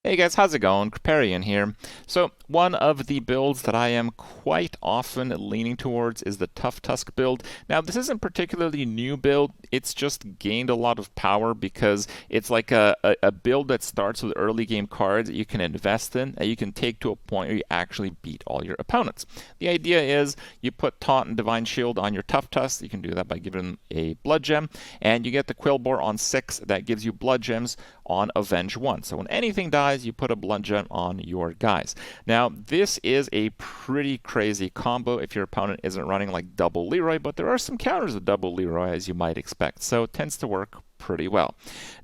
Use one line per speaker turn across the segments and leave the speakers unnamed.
Hey guys, how's it going? Kripparrian here. So, one of the builds that I am quite often leaning towards is the Tough Tusk build. Now, this isn't particularly new build, it's just gained a lot of power because it's like a build that starts with early game cards that you can invest in and you can take to a point where you actually beat all your opponents. The idea is you put Taunt and Divine Shield on your Tough Tusk, you can do that by giving them a Blood Gem, and you get the Quillbore on 6 that gives you Blood Gems on Avenge 1. So when anything dies, you put a Blood Gem on your guys. Now, this is a pretty crazy combo if your opponent isn't running like double Leroy, but there are some counters of double Leroy as you might expect, so it tends to work pretty well.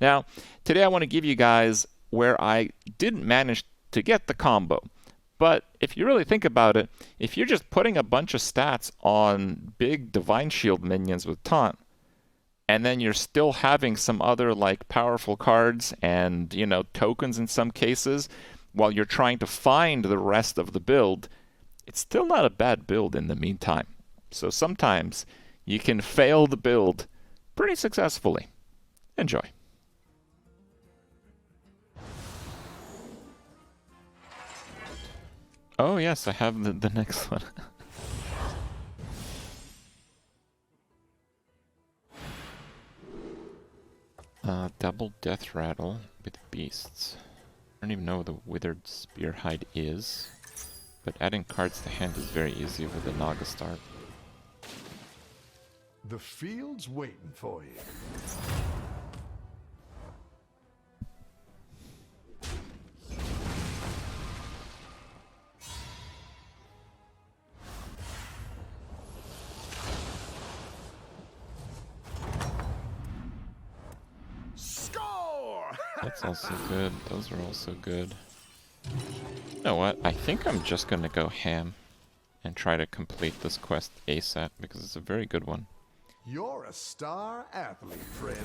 Now, today I want to give you guys where I didn't manage to get the combo. But if you really think about it, if you're just putting a bunch of stats on big Divine Shield minions with Taunt, and then you're still having some other like powerful cards and tokens in some cases while you're trying to find the rest of the build, it's still not a bad build in the meantime. So sometimes you can fail the build pretty successfully. Enjoy. Oh yes, I have the next one. Double Death Rattle with Beasts. I don't even know what the Withered Spearhide is, but adding cards to hand is very easy with the Naga start.
The field's waiting for you.
That's also good. Those are also good. You know what? I think I'm just gonna go ham and try to complete this quest ASAP because it's a very good one.
You're a star athlete, friend.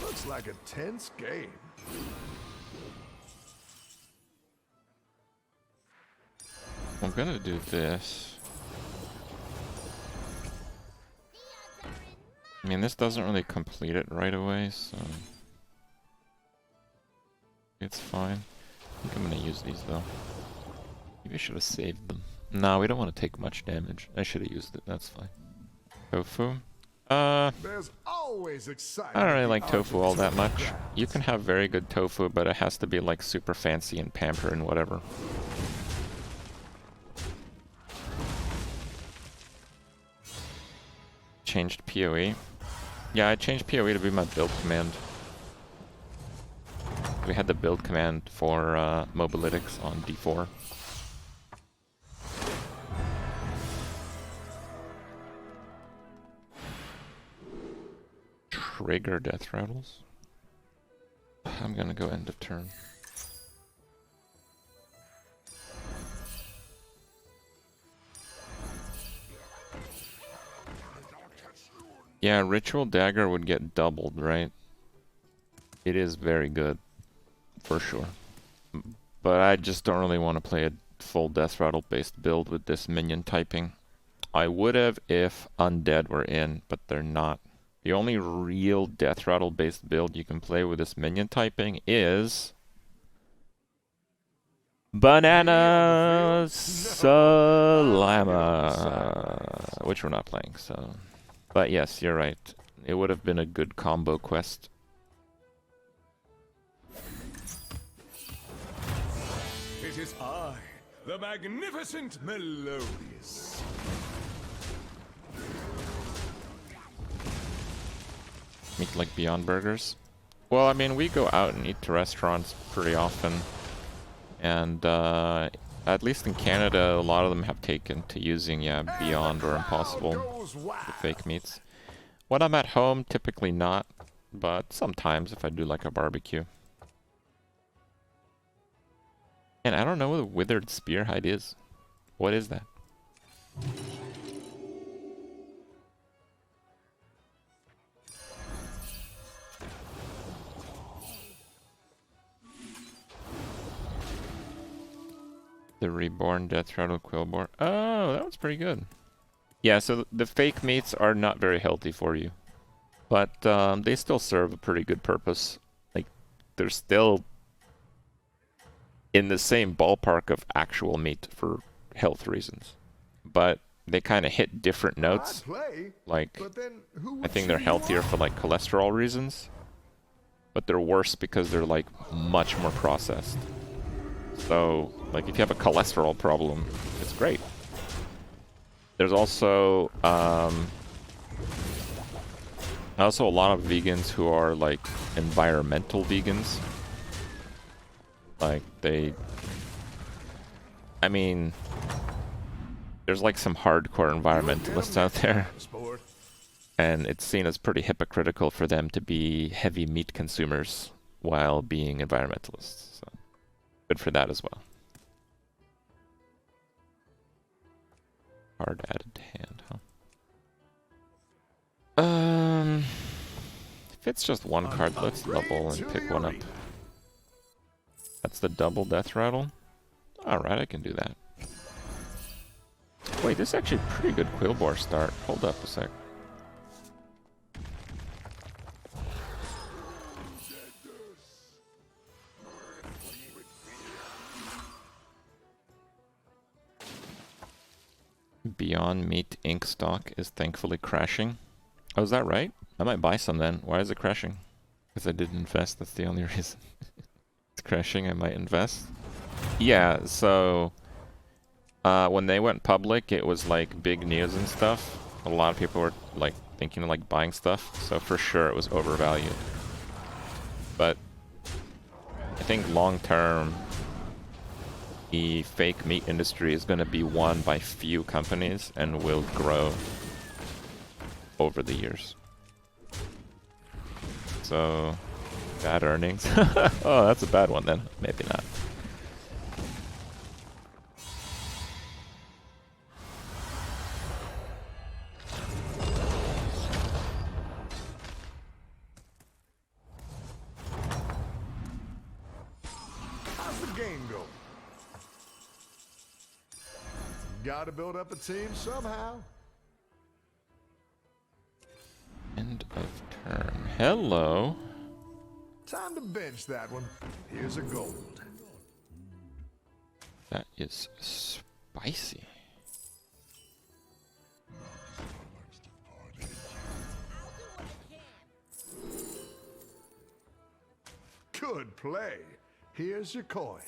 Looks like a tense game.
I'm gonna do this. I mean, this doesn't really complete it right away, so it's fine. I think I'm gonna use these though. Maybe I should have saved them. No, we don't want to take much damage. I should have used it. That's fine. Tofu.
There's always excitement.
I don't really like tofu all that much. You can have very good tofu, but it has to be like super fancy and pampered and whatever. Changed PoE. Yeah, I changed PoE to be my build command. We had the build command for Mobalytics on D4. Trigger Death Rattles. I'm gonna go end of turn. Yeah, Ritual Dagger would get doubled, right? It is very good, for sure. But I just don't really want to play a full Death Rattle based build with this minion typing. I would have if Undead were in, but they're not. The only real Death Rattle based build you can play with this minion typing is Banana Salama, which we're not playing, so. But yes, you're right. It would have been a good combo quest.
It is I, the magnificent Melodious.
Meat like Beyond Burgers? Well, I mean, we go out and eat to restaurants pretty often. And at least in Canada, a lot of them have taken to using, Beyond or Impossible, the fake meats. When I'm at home, typically not, but sometimes if I do like a barbecue. And I don't know what a Withered Spearhide is. What is that? The Reborn Death Rattle Quillbore. Oh, that was pretty good. Yeah, so the fake meats are not very healthy for you. But they still serve a pretty good purpose. Like, they're still in the same ballpark of actual meat for health reasons. But they kind of hit different notes. Like, I think they're healthier for, like, cholesterol reasons. But they're worse because they're, like, much more processed. So, like, if you have a cholesterol problem, it's great. There's also a lot of vegans who are, like, environmental vegans. Like, I mean, there's, like, some hardcore environmentalists out there. And it's seen as pretty hypocritical for them to be heavy meat consumers while being environmentalists. So, good for that as well. Hard added to hand, huh? If it's just one card, let's double and pick one up. That's the double death rattle? Alright, I can do that. Wait, this is actually a pretty good Quillbore start. Hold up a sec. Beyond Meat ink stock is thankfully crashing. Oh, is that right? I might buy some then. Why is it crashing? Because I didn't invest, that's the only reason. It's crashing, I might invest. Yeah, so when they went public, it was like big news and stuff. A lot of people were like thinking of like buying stuff, so for sure it was overvalued. But I think long term, the fake meat industry is going to be won by few companies and will grow over the years. So, bad earnings. Oh, that's a bad one then. Maybe not.
How's the game go? Gotta build up a team somehow.
End of turn. Hello.
Time to bench that one. Here's a gold.
That is spicy.
Good play. Here's your coin.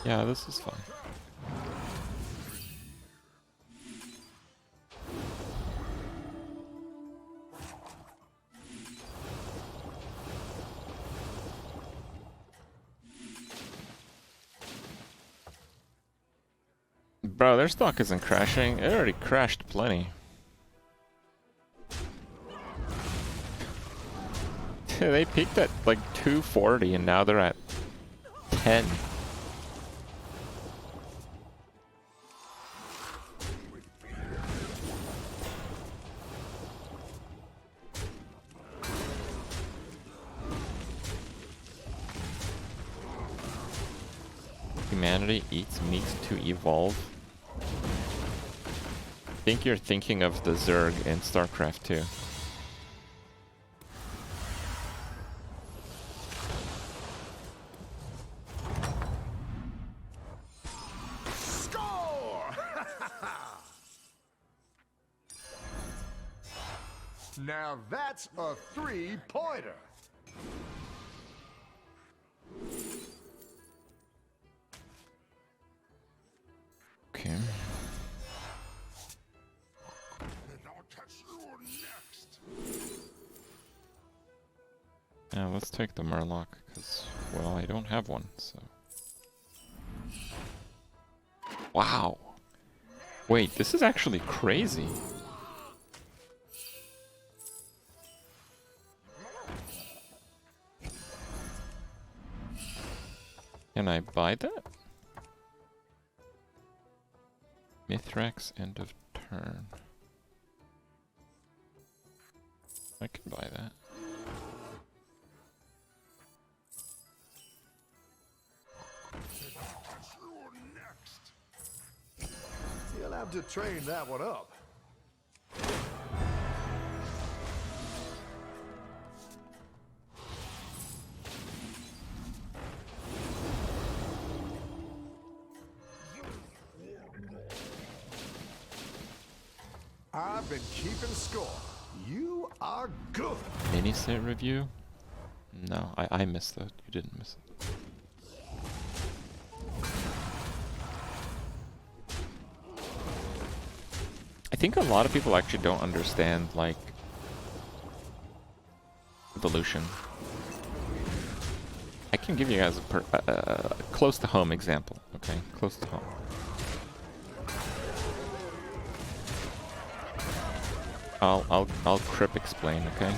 Yeah, this is fun. Bro, their stock isn't crashing. It already crashed plenty. They peaked at like 240 and now they're at 10. Humanity eats meat to evolve. I think you're thinking of the Zerg in StarCraft 2.
Score! Now that's a three-pointer.
Okay. Now let's take the Murloc, because, well, I don't have one, so... Wow! Wait, this is actually crazy. Can I buy that? Mithrax, end of turn. I can buy that.
You'll have to train that one up. I've been keeping score. You are good.
Mini set review? No, I missed that. You didn't miss it. I think a lot of people actually don't understand, like, evolution. I can give you guys a close to home example, okay? Close to home. I'll Kripp explain, okay?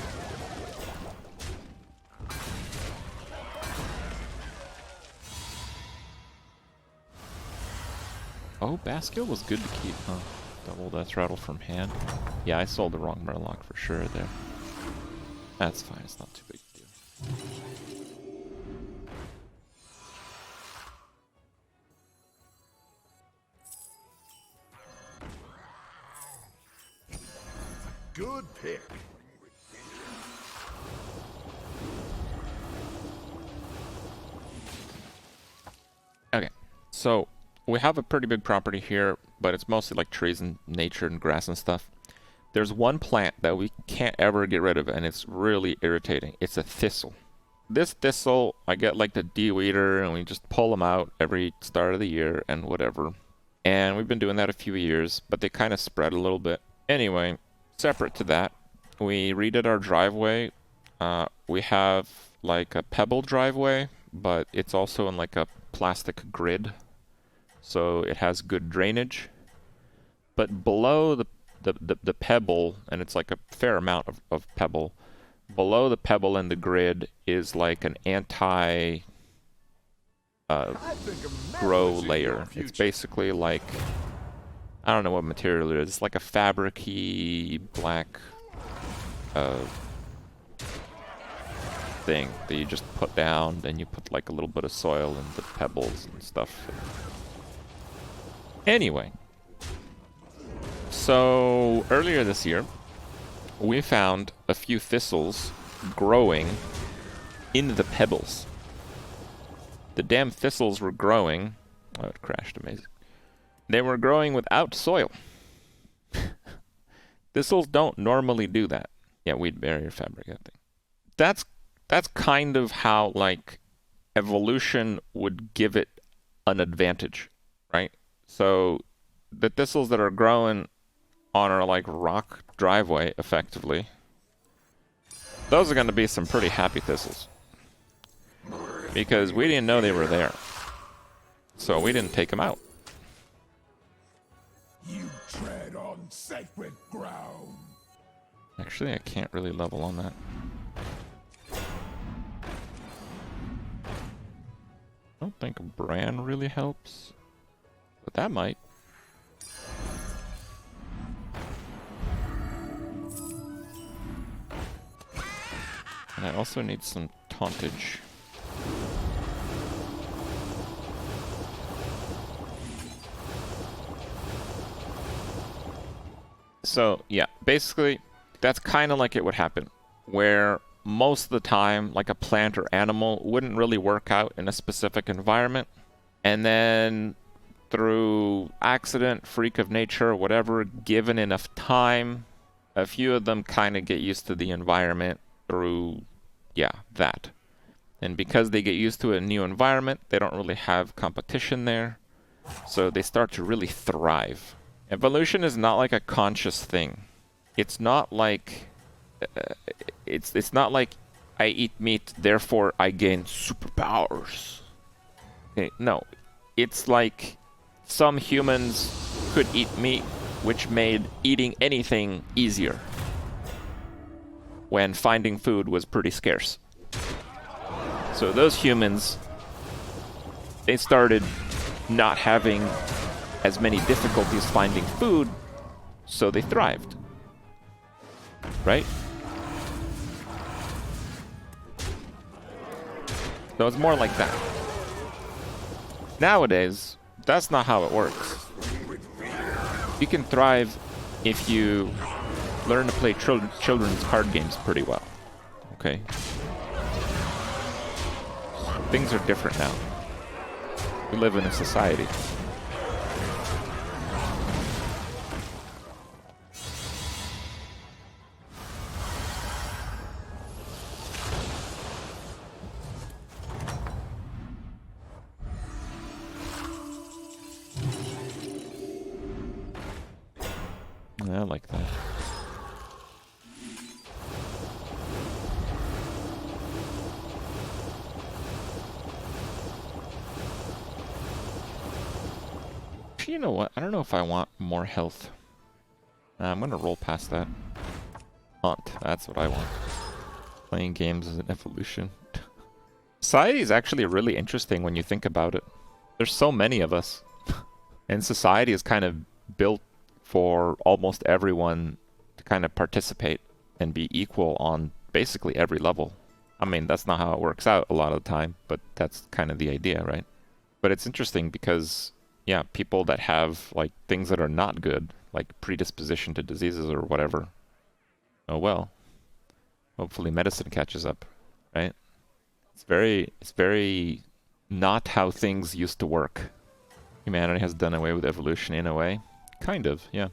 Oh, Baskill was good to keep, huh? Double Death Rattle from hand. Yeah, I sold the wrong Murloc for sure there. That's fine, it's not too big a deal.
Good pick.
Okay, so we have a pretty big property here, but it's mostly like trees and nature and grass and stuff. There's one plant that we can't ever get rid of, and it's really irritating. It's a thistle. This thistle, I get like the de-weeder, and we just pull them out every start of the year and whatever. And we've been doing that a few years, but they kind of spread a little bit. Anyway, separate to that, we redid our driveway. We have like a pebble driveway, but it's also in like a plastic grid, so it has good drainage. But below the pebble, and it's like a fair amount of pebble, below the pebble and the grid is like an anti grow layer. It's basically like, I don't know what material it is. It's like a fabric-y black thing that you just put down, then you put like a little bit of soil and the pebbles and stuff. Anyway, so earlier this year, we found a few thistles growing in the pebbles. The damn thistles were growing. Oh, it crashed, amazing. They were growing without soil. Thistles don't normally do that. Yeah, weed barrier fabric, I think. That's kind of how, like, evolution would give it an advantage, right? So the thistles that are growing on our, like, rock driveway, effectively, those are going to be some pretty happy thistles. Because we didn't know they were there. So we didn't take them out.
You tread on sacred ground.
Actually, I can't really level on that. I don't think Bran really helps, but that might. And I also need some tauntage. So, yeah, basically, that's kind of like it would happen, where most of the time, like a plant or animal wouldn't really work out in a specific environment, and then through accident, freak of nature, whatever, given enough time, a few of them kind of get used to the environment through, yeah, that. And because they get used to a new environment, they don't really have competition there, so they start to really thrive. Evolution is not like a conscious thing. It's not like it's not like I eat meat, therefore I gain superpowers. Okay, no, it's like some humans could eat meat, which made eating anything easier when finding food was pretty scarce. So those humans, they started not having as many difficulties finding food, so they thrived. Right? So it's more like that. Nowadays, that's not how it works. You can thrive if you learn to play children's card games pretty well. Okay? Things are different now. We live in a society. Yeah, I like that. You know what? I don't know if I want more health. I'm gonna roll past that. Hunt. That's what I want. Playing games is an evolution. Society is actually really interesting when you think about it. There's so many of us. And society is kind of built for almost everyone to kind of participate and be equal on basically every level. I mean, that's not how it works out a lot of the time, but that's kind of the idea, right? But it's interesting because, yeah, people that have, like, things that are not good, like predisposition to diseases or whatever, oh well. Hopefully medicine catches up, right? It's very not how things used to work. Humanity has done away with evolution in a way. Kind of, yeah.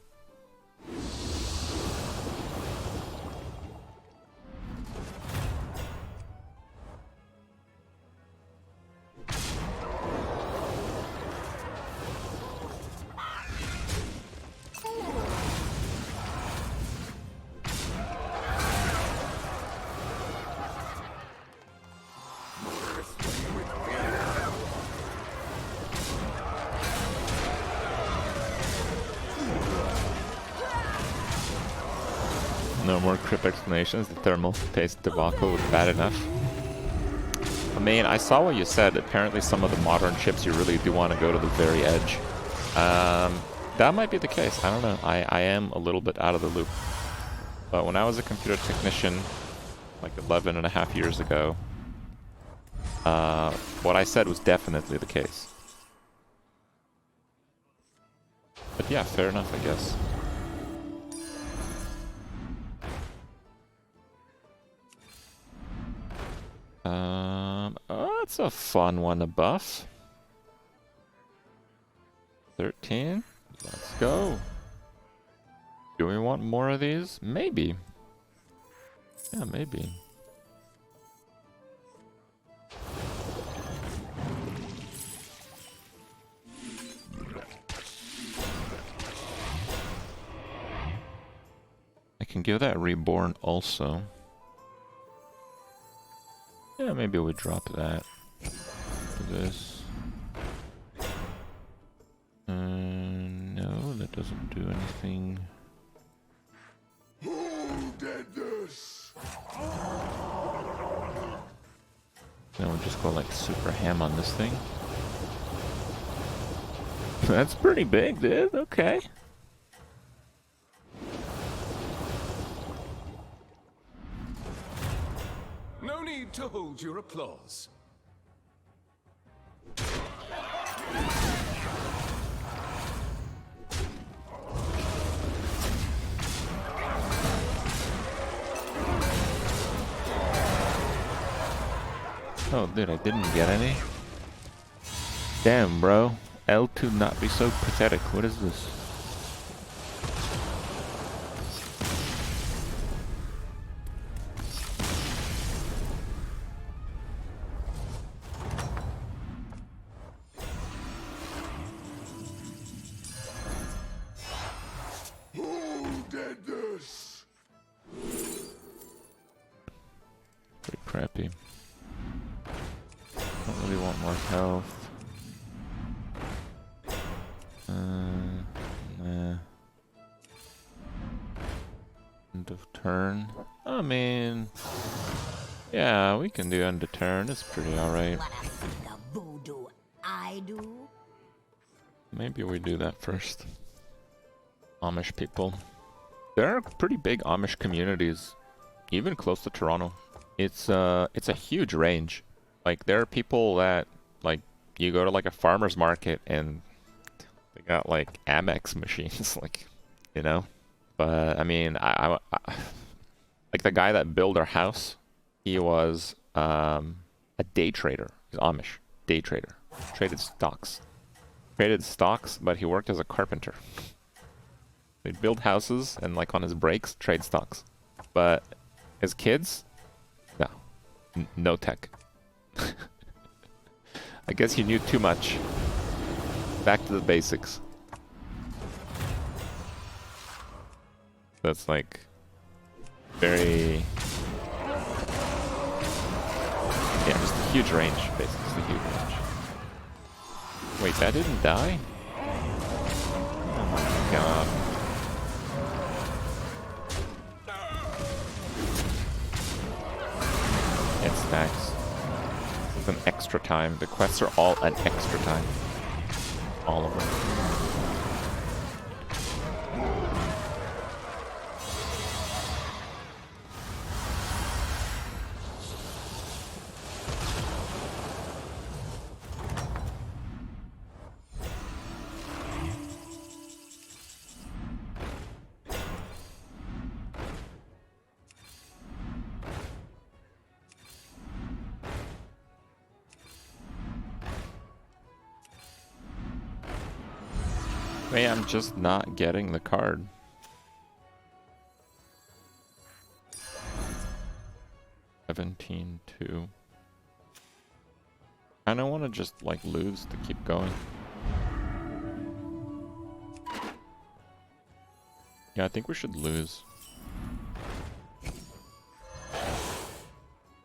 No more Kripp explanations. The thermal paste debacle was bad enough. I mean, I saw what you said. Apparently some of the modern chips, you really do want to go to the very edge. That might be the case. I don't know. I am a little bit out of the loop. But when I was a computer technician, like 11.5 years ago, what I said was definitely the case. But yeah, fair enough, I guess. Oh, that's a fun one to buff. 13. Let's go. Do we want more of these? Maybe. Yeah, maybe. I can give that reborn also. Yeah, maybe we drop that for this. No, that doesn't do anything.
Who did this?
Then we'll just go like super ham on this thing. That's pretty big, dude. Okay.
No need to hold your applause.
Oh, dude, I didn't get any. Damn, bro. L2 not be so pathetic. What is this?
Who did this?
Pretty crappy. Don't really want more health. Nah. End of turn. I mean, yeah, we can do end of turn. It's pretty alright.
Voodoo I do?
Maybe we do that first. Amish people. There are pretty big Amish communities, even close to Toronto. It's a huge range. Like, there are people that, like, you go to, like, a farmer's market and they got, like, Amex machines, like, you know? But, I mean, like, the guy that built our house, he was a day trader. He's Amish. Day trader. Traded stocks. Traded stocks, but he worked as a carpenter. He'd build houses and, like, on his breaks, trade stocks. But his kids, no. No tech. I guess he knew too much. Back to the basics. That's like very, yeah, just a huge range, basically, just a huge range. Wait, that didn't die? Oh my god. It stacks. This is an extra time. The quests are all an extra time. All of them. Wait, I'm just not getting the card. $17.2. I don't want to just like lose to keep going. Yeah, I think we should lose.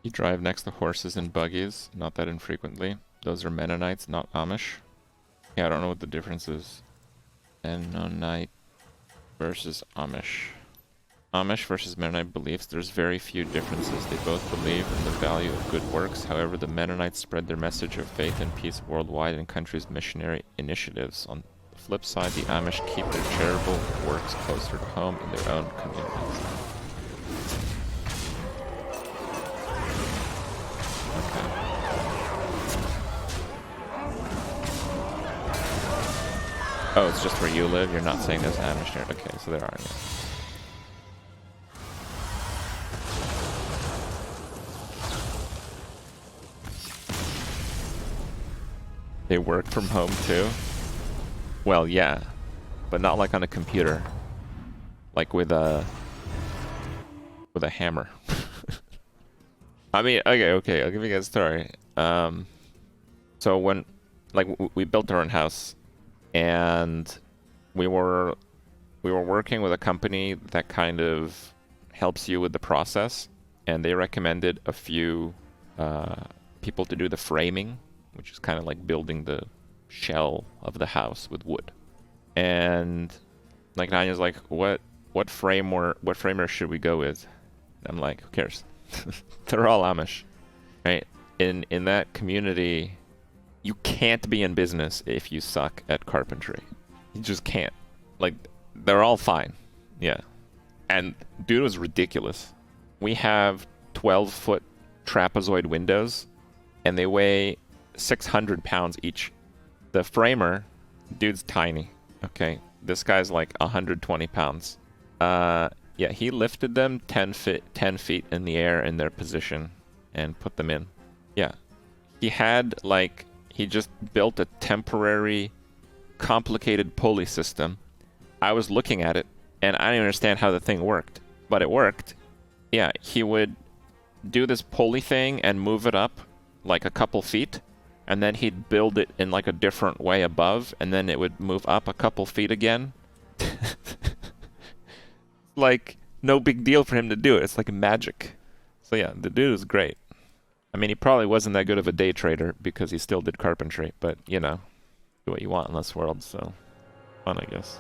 You drive next to horses and buggies, not that infrequently. Those are Mennonites, not Amish. Yeah, I don't know what the difference is. Mennonite versus Amish. Amish versus Mennonite beliefs, there's very few differences. They both believe in the value of good works. However, the Mennonites spread their message of faith and peace worldwide in countries' missionary initiatives. On the flip side, the Amish keep their charitable works closer to home in their own communities. Okay. Oh, it's just where you live? You're not saying there's Amish here. Okay, so there are, yeah. They work from home too? Well, yeah. But not like on a computer. Like with a hammer. I mean, okay, I'll give you guys a story. So when, like, we built our own house, and we were working with a company that kind of helps you with the process, and they recommended a few people to do the framing, which is kind of like building the shell of the house with wood. And like Nanya's like, what framer should we go with? And I'm like, who cares? They're all Amish, right? In that community, you can't be in business if you suck at carpentry. You just can't. Like, they're all fine. Yeah. And dude was ridiculous. We have 12-foot trapezoid windows, and they weigh 600 pounds each. The framer, dude's tiny. Okay. This guy's like 120 pounds. Yeah, he lifted them 10 feet in the air in their position and put them in. Yeah. He just built a temporary, complicated pulley system. I was looking at it, and I didn't understand how the thing worked. But it worked. Yeah, he would do this pulley thing and move it up like a couple feet, and then he'd build it in like a different way above, and then it would move up a couple feet again. Like, no big deal for him to do it. It's like magic. So yeah, the dude was great. I mean, he probably wasn't that good of a day trader because he still did carpentry, but, you know, do what you want in this world, so fun, I guess.